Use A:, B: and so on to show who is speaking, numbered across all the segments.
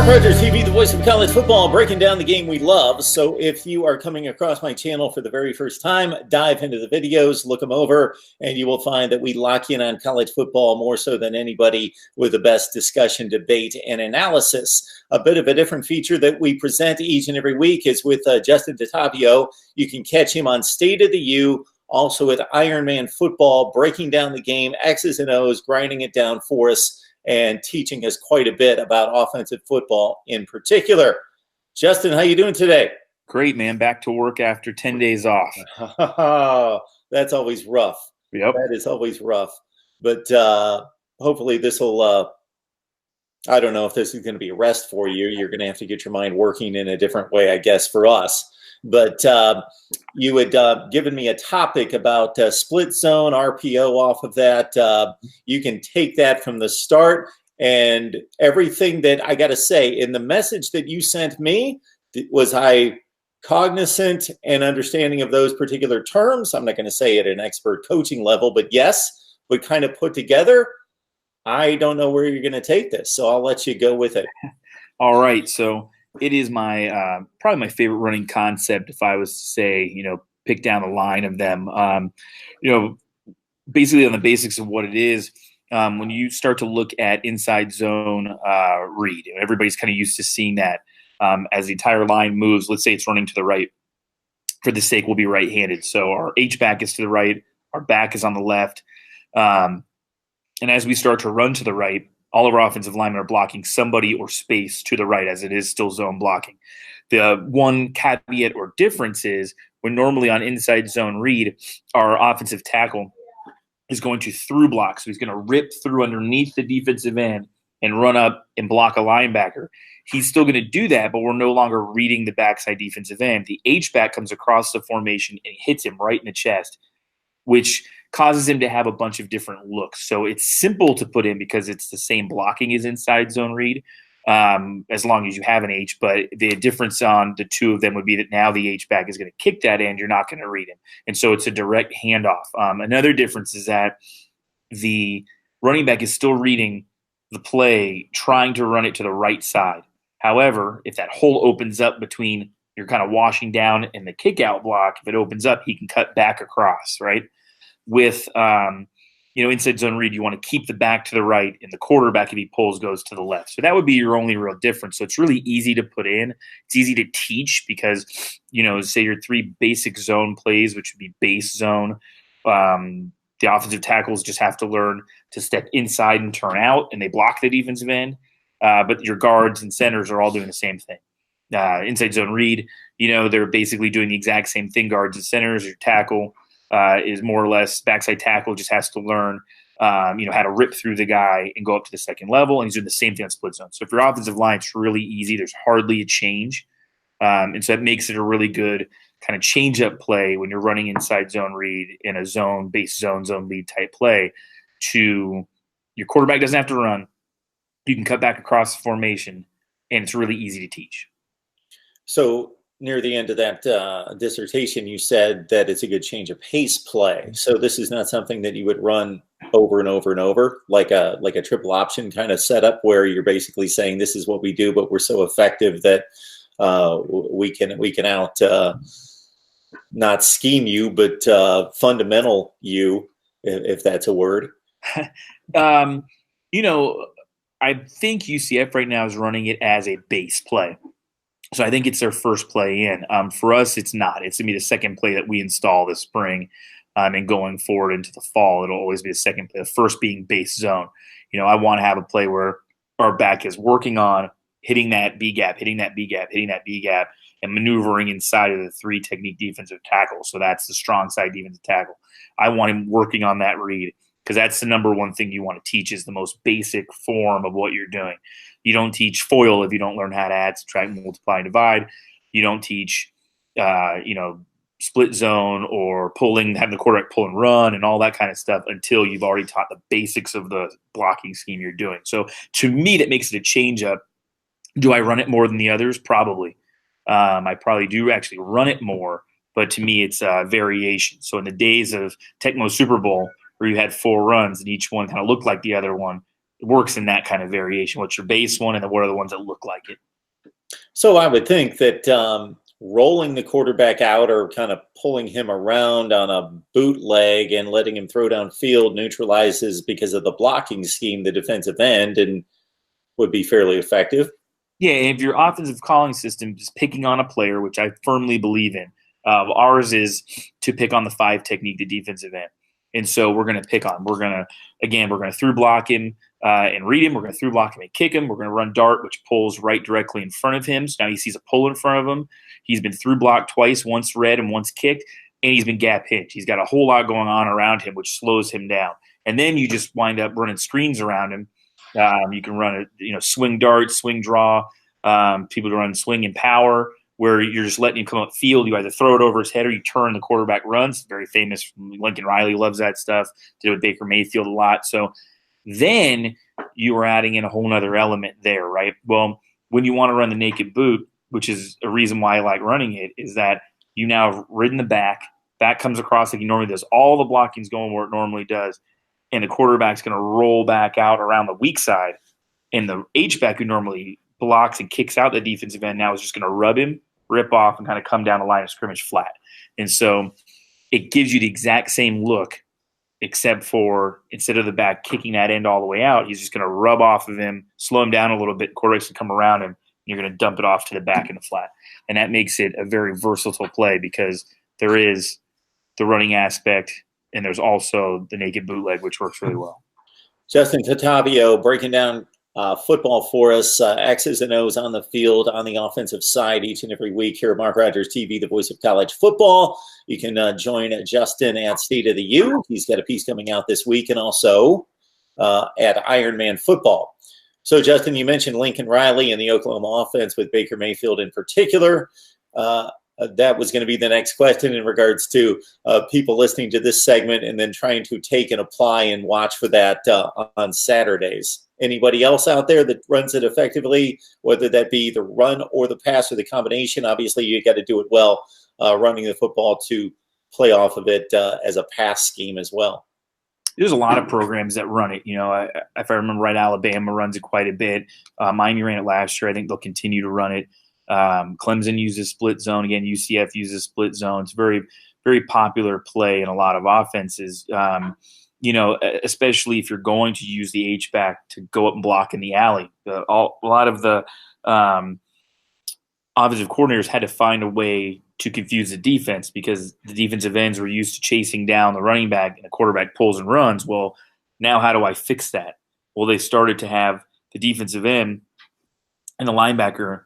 A: Rogers TV, the voice of college football, breaking down the game we love. So if you are coming across my channel for the very first time, dive into the videos, look them over, and you will find that we lock in on college football more so than anybody with the best discussion, debate, and analysis. A bit of a different feature that we present each and every week is with Justin DeTavio. You can catch him on State of the U, also with Ironman Football, breaking down the game, X's and O's, grinding it down for us, and teaching us quite a bit about offensive football in particular. Justin, how you doing today?
B: Great, man. Back to work after 10 days off.
A: That's always rough.
B: Yep.
A: That is always rough. But hopefully this will, I don't know if this is going to be a rest for you. You're going to have to get your mind working in a different way, I guess, for us. But you had given me a topic about split zone, RPO off of that. You can take that from the start, and everything that I got to say in the message that you sent me, was I cognizant and understanding of those particular terms? I'm not going to say at an expert coaching level, but yes, but kind of put together. I don't know where you're going to take this, so I'll let you go with it.
B: All right, so it is my probably my favorite running concept. If I was to say, pick down the line of them, basically on the basics of what it is. When you start to look at inside zone read, everybody's kind of used to seeing that as the entire line moves. Let's say it's running to the right. For the sake, we'll be right-handed. So our H-back is to the right, our back is on the left. And as we start to run to the right, all of our offensive linemen are blocking somebody or space to the right, as it is still zone blocking. The one caveat or difference is when normally on inside zone read, our offensive tackle is going to through block. So he's going to rip through underneath the defensive end and run up and block a linebacker. He's still going to do that, but we're no longer reading the backside defensive end. The H-back comes across the formation and hits him right in the chest, which causes him to have a bunch of different looks. So it's simple to put in because it's the same blocking as inside zone read, as long as you have an H. But the difference on the two of them would be that now the H-back is going to kick that end. You're not going to read him. And so it's a direct handoff. Another difference is that the running back is still reading the play, trying to run it to the right side. However, if that hole opens up between you're kind of washing down and the kick out block, if it opens up, he can cut back across, right? With, inside zone read, you want to keep the back to the right, and the quarterback, if he pulls, goes to the left. So that would be your only real difference. So it's really easy to put in. It's easy to teach because, say your three basic zone plays, which would be base zone. The offensive tackles just have to learn to step inside and turn out, and they block the defensive end. But your guards and centers are all doing the same thing. Inside zone read, they're basically doing the exact same thing. Guards and centers, your tackle is more or less backside tackle, just has to learn, how to rip through the guy and go up to the second level. And he's doing the same thing on split zone. So if your offensive line, it's really easy. There's hardly a change. And so that makes it a really good kind of change up play when you're running inside zone read in a zone, base zone lead type play. To your quarterback doesn't have to run. You can cut back across the formation, and it's really easy to teach.
A: So near the end of that dissertation, you said that it's a good change of pace play. So this is not something that you would run over and over and over, like a triple option kind of setup where you're basically saying this is what we do, but we're so effective that we can out not scheme you, but fundamental you, if that's a word.
B: I think UCF right now is running it as a base play. So I think it's their first play in. For us, it's not. It's going to be the second play that we install this spring, and going forward into the fall, it'll always be the second play, the first being base zone. I want to have a play where our back is working on hitting that B gap, hitting that B gap, hitting that B gap, and maneuvering inside of the three technique defensive tackles. So that's the strong side defensive tackle. I want him working on that read, because that's the number one thing you want to teach, is the most basic form of what you're doing. You don't teach FOIL if you don't learn how to add, subtract, multiply, and divide. You don't teach, split zone or pulling, having the quarterback pull and run and all that kind of stuff until you've already taught the basics of the blocking scheme you're doing. So to me, that makes it a change up. Do I run it more than the others? Probably. I probably do actually run it more, but to me, it's a variation. So in the days of Tecmo Super Bowl, where you had 4 runs and each one kind of looked like the other one, works in that kind of variation. What's your base one, and then what are the ones that look like it?
A: So I would think that rolling the quarterback out or kind of pulling him around on a bootleg and letting him throw downfield neutralizes, because of the blocking scheme, the defensive end, and would be fairly effective.
B: Yeah, if your offensive calling system is picking on a player, which I firmly believe in, ours is to pick on the 5 technique, the defensive end. And so we're going to pick on. We're going to through block him and read him. We're going to through block him and kick him. We're going to run dart, which pulls right directly in front of him. So now he sees a pull in front of him. He's been through blocked twice, once read and once kicked, and he's been gap hinged. He's got a whole lot going on around him, which slows him down. And then you just wind up running screens around him. You can run a swing dart, swing draw. People run swing and power, where you're just letting him come up field. You either throw it over his head or you turn, the quarterback runs. Very famous. Lincoln Riley loves that stuff. Did it with Baker Mayfield a lot. So then you are adding in a whole other element there, right? Well, when you want to run the naked boot, which is a reason why I like running it, is that you now have ridden the back. Back comes across like he normally does. All the blocking's going where it normally does. And the quarterback's going to roll back out around the weak side. And the H-back, who normally blocks and kicks out the defensive end, now is just going to rub him, rip off, and kind of come down the line of scrimmage flat. And so it gives you the exact same look, except for instead of the back kicking that end all the way out, he's just going to rub off of him, slow him down a little bit, quarterback's going to come around him, and you're going to dump it off to the back in the flat. And that makes it a very versatile play, because there is the running aspect and there's also the naked bootleg, which works really well.
A: Justin Tatavio breaking down football for us, X's and O's on the field, on the offensive side, each and every week here at Mark Rogers TV, the voice of college football. You can join Justin at State of the U. He's got a piece coming out this week, and also at Ironman Football. So, Justin, you mentioned Lincoln Riley and the Oklahoma offense with Baker Mayfield in particular. That was going to be the next question in regards to people listening to this segment and then trying to take and apply and watch for that on Saturdays. Anybody else out there that runs it effectively, whether that be the run or the pass or the combination? Obviously, you got to do it well, running the football to play off of it as a pass scheme as well.
B: There's a lot of programs that run it. If I remember right, Alabama runs it quite a bit. Miami ran it last year. I think they'll continue to run it. Clemson uses split zone. Again, UCF uses split zone. It's very, very popular play in a lot of offenses. Especially if you're going to use the H-back to go up and block in the alley. A lot of the offensive coordinators had to find a way to confuse the defense, because the defensive ends were used to chasing down the running back and the quarterback pulls and runs. Well, now how do I fix that? Well, they started to have the defensive end and the linebacker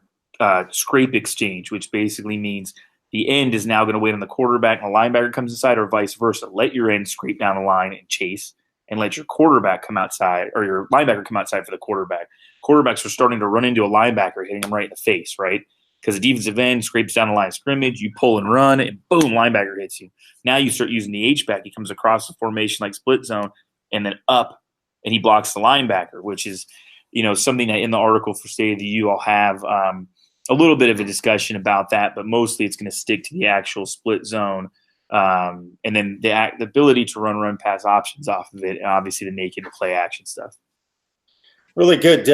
B: scrape exchange, which basically means the end is now going to wait on the quarterback and the linebacker comes inside, or vice versa. Let your end scrape down the line and chase, and let your quarterback come outside, or your linebacker come outside for the quarterback. Quarterbacks are starting to run into a linebacker, hitting them right in the face, right? Because the defensive end scrapes down the line of scrimmage, you pull and run, and boom, linebacker hits you. Now you start using the H-back. He comes across the formation like split zone and then up, and he blocks the linebacker, which is, something that in the article for State of the U, I'll have a little bit of a discussion about that, but mostly it's going to stick to the actual split zone. And then the ability to run pass options off of it, and obviously the naked play action stuff.
A: Really good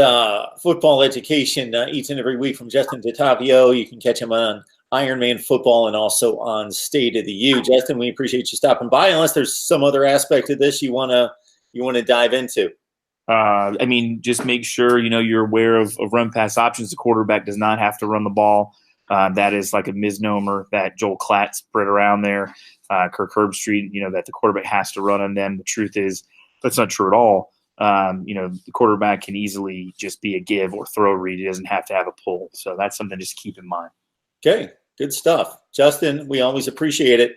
A: football education each and every week from Justin Tatavio. You can catch him on Ironman Football and also on State of the U. Justin, we appreciate you stopping by. Unless there's some other aspect of this you want to dive into.
B: Just make sure you're aware of run pass options. The quarterback does not have to run the ball. That is like a misnomer that Joel Klatt spread around there. Kirk Herbstreit, that the quarterback has to run on them. The truth is that's not true at all. The quarterback can easily just be a give or throw read. He doesn't have to have a pull. So that's something just to keep in mind.
A: Okay, good stuff. Justin, we always appreciate it.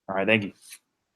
B: All right, thank you.